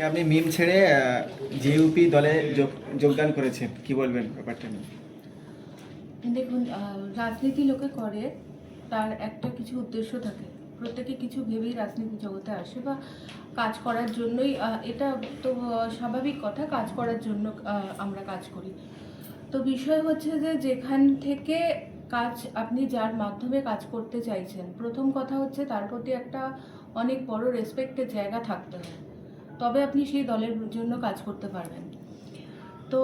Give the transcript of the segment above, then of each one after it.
আপনি মিম ছেড়ে জেইউপি দলে যোগদান করেছেন, কি বলবেন ব্যাপারটা নিয়ে? দেখুন, রাজনীতি লোকে করে, তার একটা কিছু উদ্দেশ্য থাকে। প্রত্যেকে কিছু ভেবেই রাজনীতি জগতে আসে বা কাজ করার জন্যই। এটা তো স্বাভাবিক কথা, কাজ করার জন্য আমরা কাজ করি। তো বিষয় হচ্ছে যে যেখান থেকে কাজ, আপনি যার মাধ্যমে কাজ করতে চাইছেন, প্রথম কথা হচ্ছে তার প্রতি একটা অনেক বড় রেসপেক্টের জায়গা থাকতে হয়, তবে আপনি সেই দলের জন্য কাজ করতে পারবেন। তো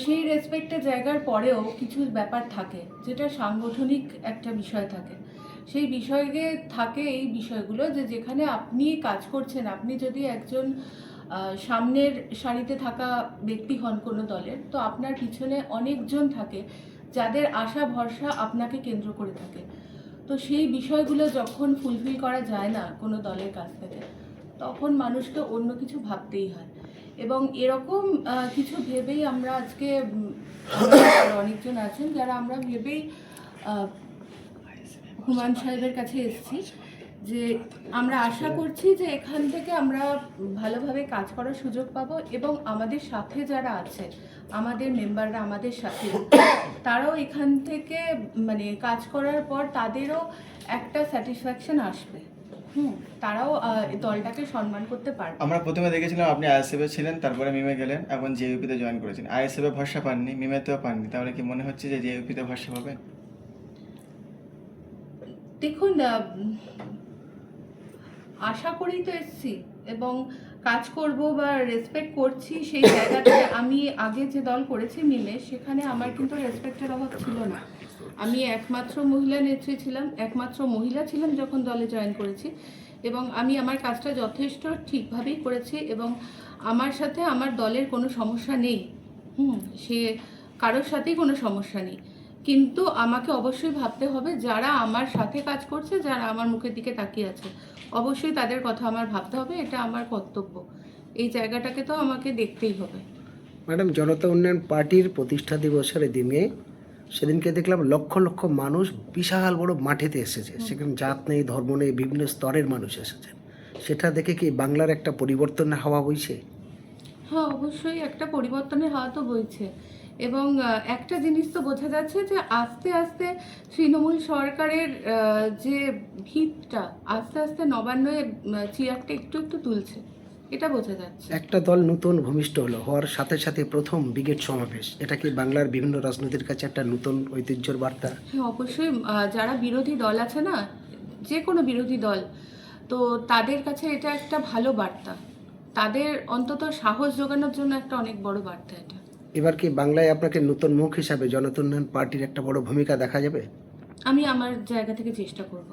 সেই রেসপেক্টের জায়গার পরেও কিছু ব্যাপার থাকে যেটা সাংগঠনিক একটা বিষয় থাকে। সেই বিষয়ে থাকে এই বিষয়গুলো যে যেখানে আপনি কাজ করছেন, আপনি যদি একজন সামনের সারিতে থাকা ব্যক্তি হন কোনো দলের, তো আপনার পিছনে অনেকজন থাকে যাদের আশা ভরসা আপনাকে কেন্দ্র করে থাকে। তো সেই বিষয়গুলো যখন ফুলফিল করা যায় না কোনো দলের কাছ থেকে, তখন মানুষকে অন্য কিছু ভাবতেই হয়। এবং এরকম কিছু ভেবেই আমরা আজকে আরো অনেকজন আছেন যারা আমরা ভেবেই হুমায়ুন সাহেবের কাছে এসেছি যে আমরা আশা করছি যে এখান থেকে আমরা ভালোভাবে কাজ করার সুযোগ পাবো, এবং আমাদের সাথে যারা আছে, আমাদের মেম্বাররা, আমাদের সাথে, তারাও এখান থেকে মানে কাজ করার পর তাদেরও একটা স্যাটিসফ্যাকশন আসবে। তারাও দলটাকে সম্মান করতে পারবে। আমরা প্রথমে দেখেছিলাম আপনি আইএসএফে ছিলেন, তারপরে মিমে গেলেন, এখন জেইউপিতে জয়েন করেছেন। আইএসএফে ভরসা পাননি, মিমেতেও পাননি, তাহলে কি মনে হচ্ছে যে জেইউপিতে ভরসা পাবেন? দেখুন, আশা করেই তো এসেছি এবং কাজ করব বা রেসপেক্ট করছি সেই জায়গাতে। আমি আগে যে দল করেছি মিলে, সেখানে আমার কিন্তু রেসপেক্টের অভাব ছিল না। আমি একমাত্র মহিলা নেত্রী ছিলাম, একমাত্র মহিলা ছিলাম যখন দলে জয়েন করেছি, এবং আমি আমার কাজটা যথেষ্ট ঠিকভাবেই করেছি, এবং আমার সাথে আমার দলের কোনো সমস্যা নেই। সে কারোর সাথেই কোনো সমস্যা নেই। কিন্তু আমাকে অবশ্যই ভাবতে হবে যারা আমার সাথে কাজ করছে, যারা আমার মুখের দিকে তাকিয়ে আছে, অবশ্যই তাদের কথা আমার ভাবতে হবে, এটা আমার কর্তব্য। এই জায়গাটাকে তো আমাকে দেখতেই হবে। ম্যাডাম, জনতা উন্নয়ন পার্টির প্রতিষ্ঠা দিবসের দিনে সেদিনকে দেখলাম লক্ষ লক্ষ মানুষ বিশাল বড় মাঠেতে এসেছে। সেখানে জাত নেই, ধর্ম নেই, বিভিন্ন স্তরের মানুষ এসেছেন। সেটা দেখে কি বাংলার একটা পরিবর্তনের হাওয়া বইছে? হ্যাঁ, অবশ্যই একটা পরিবর্তনের হাওয়া তো বইছে, এবং একটা জিনিস তো বোঝা যাচ্ছে যে আস্তে আস্তে তৃণমূল সরকারের যে ভিতটা আস্তে আস্তে নবান্নে চেয়ারটা একটু একটু তুলছে, এটা বোঝা যাচ্ছে। একটা দল নতুন ভূমিষ্ঠ হওয়ার সাথে সাথে প্রথম ব্রিগেড সমাবেশ, এটা কি বাংলার বিভিন্ন রাজনীতির কাছে একটা নতুন ঐতিহ্যর বার্তা? হ্যাঁ, অবশ্যই। যারা বিরোধী দল আছে না, যে কোনো বিরোধী দল, তো তাদের কাছে এটা একটা ভালো বার্তা, তাদের অন্তত সাহস জোগানোর জন্য একটা অনেক বড় বার্তা এটা। এবার কি বাংলায় আপনাকে নতুন মুখ হিসাবে জনতা উন্নয়ন পার্টির একটা বড় ভূমিকা দেখা যাবে? আমি আমার জায়গা থেকে চেষ্টা করব।